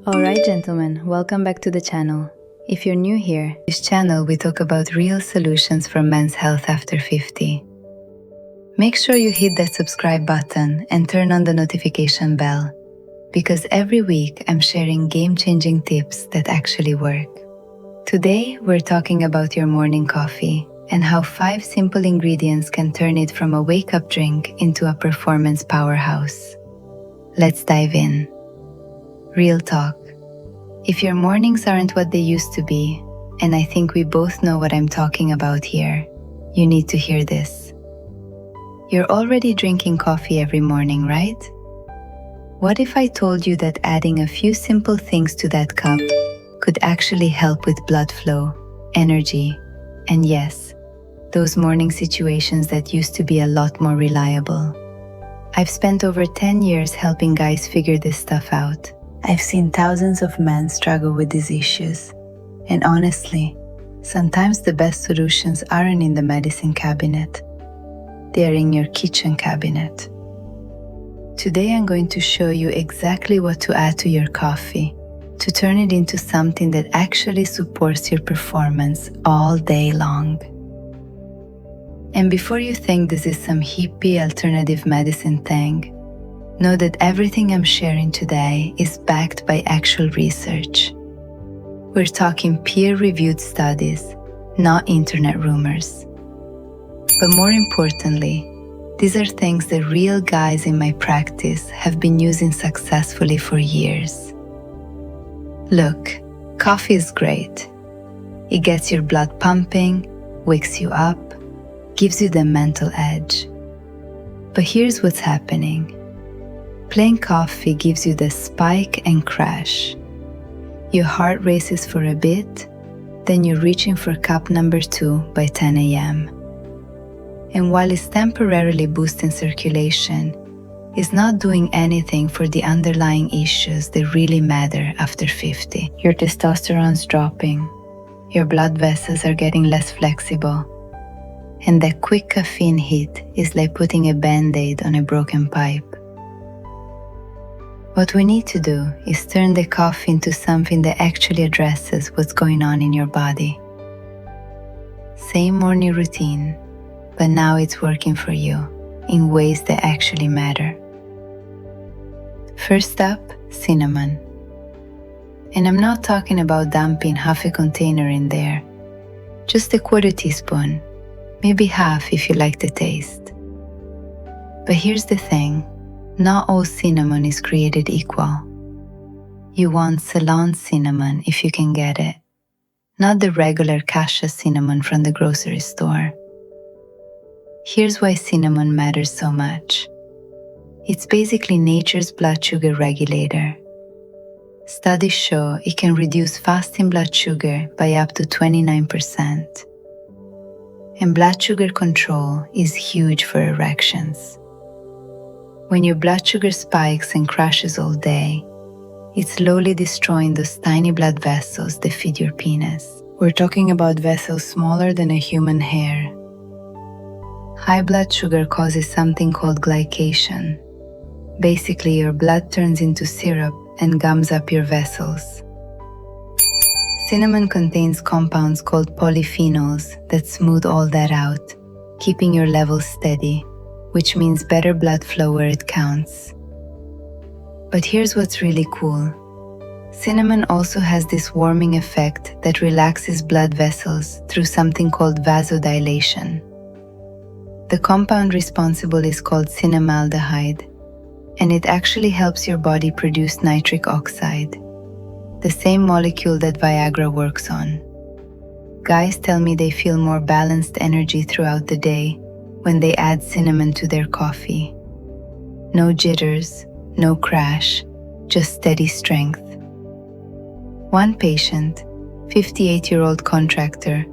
Alright gentlemen, welcome back to the channel. If you're new here, this channel we talk about real solutions for men's health after 50. Make sure you hit that subscribe button and turn on the notification bell, because every week I'm sharing game-changing tips that actually work. Today we're talking about your morning coffee and how 5 simple ingredients can turn it from a wake-up drink into a performance powerhouse. Let's dive in. Real talk. If your mornings aren't what they used to be, and I think we both know what I'm talking about here, you need to hear this. You're already drinking coffee every morning, right? What if I told you that adding a few simple things to that cup could actually help with blood flow, energy, and yes, those morning situations that used to be a lot more reliable? I've spent over 10 years helping guys figure this stuff out. I've seen thousands of men struggle with these issues, and honestly, sometimes the best solutions aren't in the medicine cabinet. They are in your kitchen cabinet. Today I'm going to show you exactly what to add to your coffee to turn it into something that actually supports your performance all day long. And before you think this is some hippie alternative medicine thing, know that everything I'm sharing today is backed by actual research. We're talking peer-reviewed studies, not internet rumors. But more importantly, these are things that real guys in my practice have been using successfully for years. Look, coffee is great. It gets your blood pumping, wakes you up, gives you the mental edge. But here's what's happening. Plain coffee gives you the spike and crash. Your heart races for a bit, then you're reaching for cup number 2 by 10 a.m. And while it's temporarily boosting circulation, it's not doing anything for the underlying issues that really matter after 50. Your testosterone's dropping, your blood vessels are getting less flexible, and that quick caffeine hit is like putting a band-aid on a broken pipe. What we need to do is turn the coffee into something that actually addresses what's going on in your body. Same morning routine, but now it's working for you in ways that actually matter. First up, cinnamon. And I'm not talking about dumping half a container in there. Just a 1/4 teaspoon, maybe half if you like the taste. But here's the thing. Not all cinnamon is created equal. You want Ceylon cinnamon if you can get it, not the regular cassia cinnamon from the grocery store. Here's why cinnamon matters so much. It's basically nature's blood sugar regulator. Studies show it can reduce fasting blood sugar by up to 29%. And blood sugar control is huge for erections. When your blood sugar spikes and crashes all day, it's slowly destroying those tiny blood vessels that feed your penis. We're talking about vessels smaller than a human hair. High blood sugar causes something called glycation. Basically, your blood turns into syrup and gums up your vessels. Cinnamon contains compounds called polyphenols that smooth all that out, keeping your levels steady, which means better blood flow where it counts. But here's what's really cool. Cinnamon also has this warming effect that relaxes blood vessels through something called vasodilation. The compound responsible is called cinnamaldehyde, and it actually helps your body produce nitric oxide, the same molecule that Viagra works on. Guys tell me they feel more balanced energy throughout the day when they add cinnamon to their coffee. No jitters, no crash, just steady strength. One patient, 58-year-old contractor,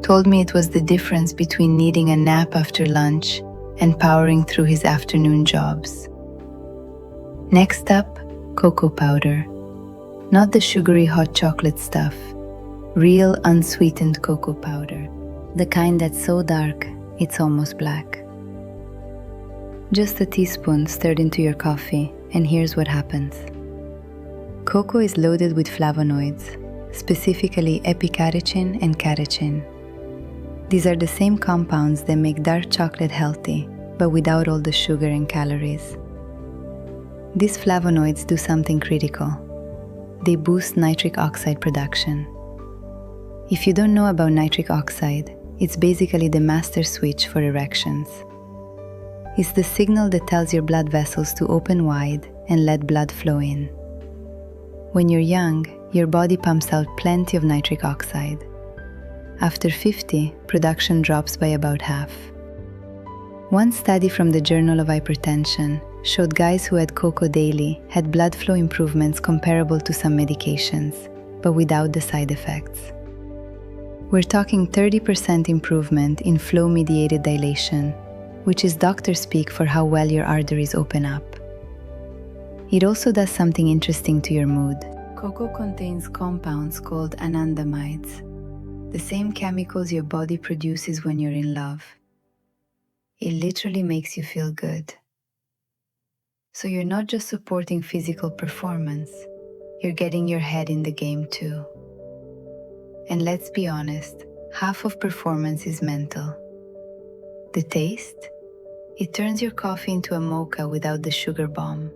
told me it was the difference between needing a nap after lunch and powering through his afternoon jobs. Next up, cocoa powder. Not the sugary hot chocolate stuff, real unsweetened cocoa powder, the kind that's so dark it's almost black. Just a teaspoon stirred into your coffee, and here's what happens. Cocoa is loaded with flavonoids, specifically epicatechin and catechin. These are the same compounds that make dark chocolate healthy, but without all the sugar and calories. These flavonoids do something critical. They boost nitric oxide production. If you don't know about nitric oxide, it's basically the master switch for erections. It's the signal that tells your blood vessels to open wide and let blood flow in. When you're young, your body pumps out plenty of nitric oxide. After 50, production drops by about half. One study from the Journal of Hypertension showed guys who had cocoa daily had blood flow improvements comparable to some medications, but without the side effects. We're talking 30% improvement in flow-mediated dilation, which is doctor speak for how well your arteries open up. It also does something interesting to your mood. Cocoa contains compounds called anandamides, the same chemicals your body produces when you're in love. It literally makes you feel good. So you're not just supporting physical performance, you're getting your head in the game too. And let's be honest, half of performance is mental. The taste? It turns your coffee into a mocha without the sugar bomb.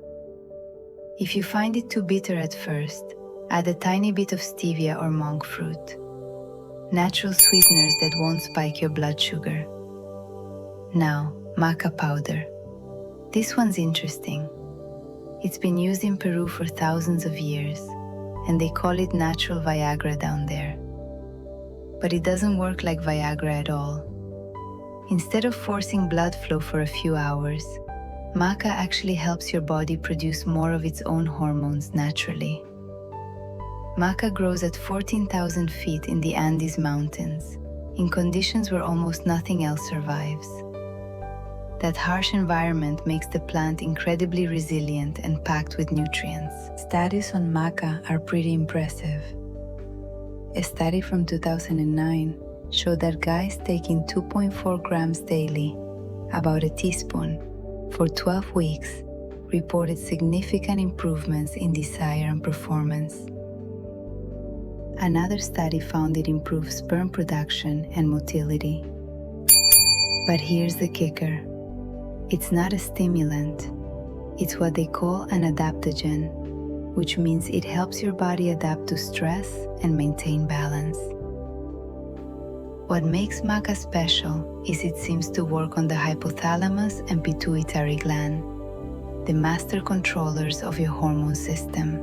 If you find it too bitter at first, add a tiny bit of stevia or monk fruit. Natural sweeteners that won't spike your blood sugar. Now, Maca powder. This one's interesting. It's been used in Peru for thousands of years, and they call it natural Viagra down there. But it doesn't work like Viagra at all. Instead of forcing blood flow for a few hours, Maca actually helps your body produce more of its own hormones naturally. Maca grows at 14,000 feet in the Andes Mountains, in conditions where almost nothing else survives. That harsh environment makes the plant incredibly resilient and packed with nutrients. Studies on Maca are pretty impressive. A study from 2009 showed that guys taking 2.4 grams daily, about a teaspoon, for 12 weeks, reported significant improvements in desire and performance. Another study found it improved sperm production and motility. But here's the kicker. It's not a stimulant. It's what they call an adaptogen, which means it helps your body adapt to stress and maintain balance. What makes Maca special is it seems to work on the hypothalamus and pituitary gland, the master controllers of your hormone system.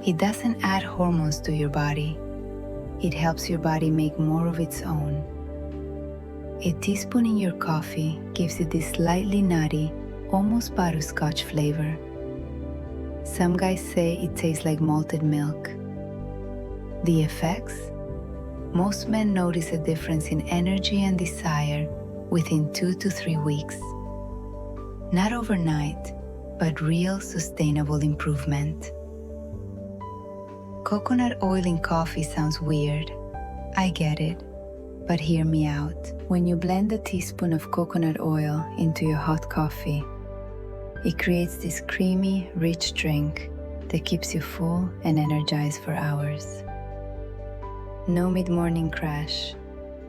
It doesn't add hormones to your body. It helps your body make more of its own. A teaspoon in your coffee gives it this slightly nutty, almost butterscotch flavor. Some guys say it tastes like malted milk. The effects? Most men notice a difference in energy and desire within 2 to 3 weeks. Not overnight, but real sustainable improvement. Coconut oil in coffee sounds weird. I get it, but hear me out. When you blend a teaspoon of coconut oil into your hot coffee, it creates this creamy, rich drink that keeps you full and energized for hours. No mid-morning crash,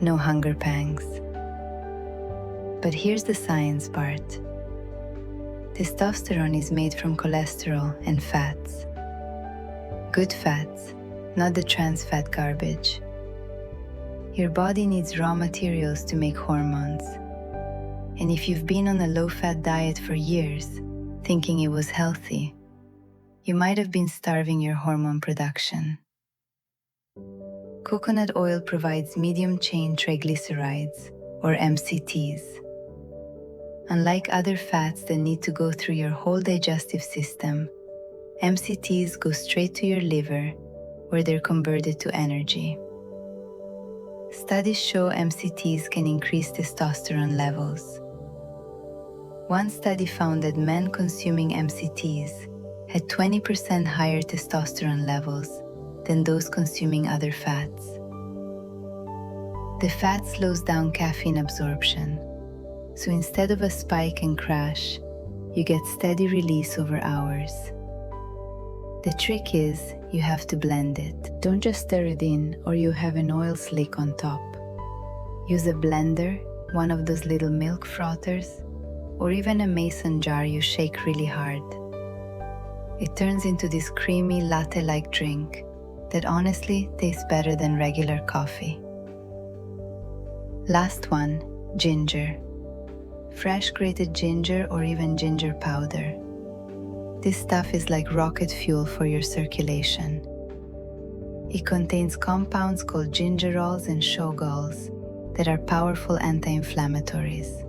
no hunger pangs. But here's the science part. Testosterone is made from cholesterol and fats. Good fats, not the trans fat garbage. Your body needs raw materials to make hormones. And if you've been on a low-fat diet for years, thinking it was healthy, you might have been starving your hormone production. Coconut oil provides medium-chain triglycerides, or MCTs. Unlike other fats that need to go through your whole digestive system, MCTs go straight to your liver, where they're converted to energy. Studies show MCTs can increase testosterone levels. One study found that men consuming MCTs had 20% higher testosterone levels than those consuming other fats. The fat slows down caffeine absorption, so instead of a spike and crash, you get steady release over hours. The trick is you have to blend it. Don't just stir it in or you have an oil slick on top. Use a blender, one of those little milk frothers, or even a mason jar you shake really hard. It turns into this creamy latte-like drink that honestly tastes better than regular coffee. Last one, ginger. Fresh grated ginger or even ginger powder. This stuff is like rocket fuel for your circulation. It contains compounds called gingerols and shogals that are powerful anti-inflammatories.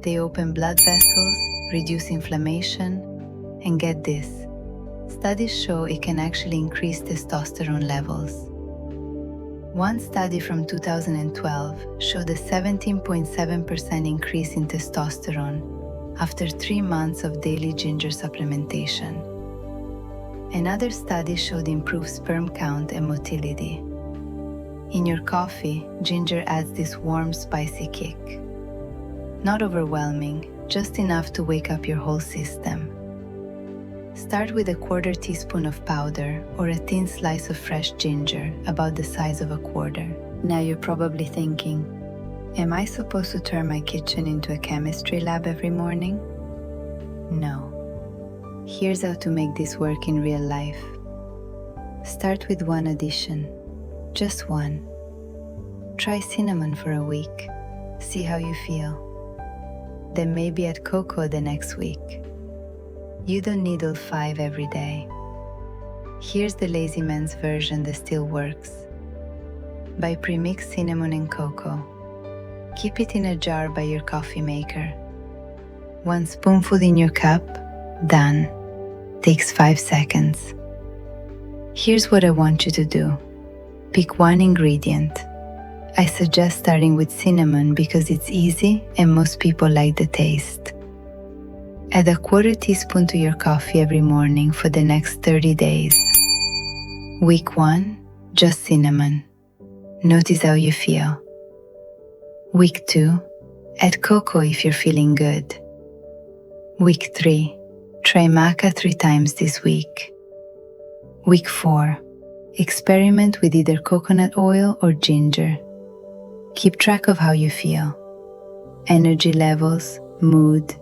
They open blood vessels, reduce inflammation, and get this, studies show it can actually increase testosterone levels. One study from 2012 showed a 17.7% increase in testosterone after 3 months of daily ginger supplementation. Another study showed improved sperm count and motility. In your coffee, ginger adds this warm, spicy kick. Not overwhelming, just enough to wake up your whole system. Start with a 1/4 teaspoon of powder or a thin slice of fresh ginger about the size of a quarter. Now you're probably thinking, am I supposed to turn my kitchen into a chemistry lab every morning? No. Here's how to make this work in real life. Start with one addition, just one. Try cinnamon for a week, see how you feel. Then maybe add cocoa the next week. You don't need all 5 every day. Here's the lazy man's version that still works. Buy pre-mixed cinnamon and cocoa. Keep it in a jar by your coffee maker. 1 spoonful in your cup, done. Takes 5 seconds. Here's what I want you to do. Pick one ingredient. I suggest starting with cinnamon because it's easy and most people like the taste. Add a 1/4 teaspoon to your coffee every morning for the next 30 days. Week 1, just cinnamon. Notice how you feel. Week 2, add cocoa if you're feeling good. Week 3, try Maca 3 times this week. Week 4, experiment with either coconut oil or ginger. Keep track of how you feel. Energy levels, mood,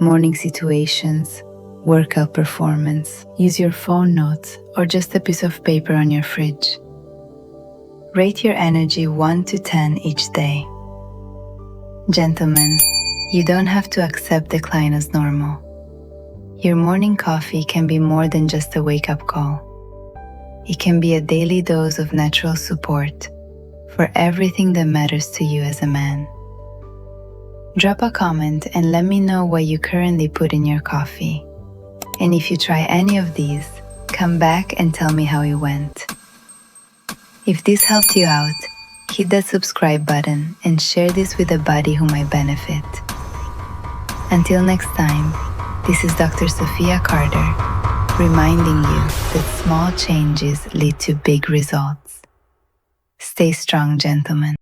morning situations, workout performance. Use your phone notes or just a piece of paper on your fridge. Rate your energy 1 to 10 each day. Gentlemen, you don't have to accept decline as normal. Your morning coffee can be more than just a wake-up call. It can be a daily dose of natural support for everything that matters to you as a man. Drop a comment and let me know what you currently put in your coffee. And if you try any of these, come back and tell me how it went. If this helped you out, hit that subscribe button and share this with a buddy who might benefit. Until next time, this is Dr. Sophia Carter, reminding you that small changes lead to big results. Stay strong, gentlemen.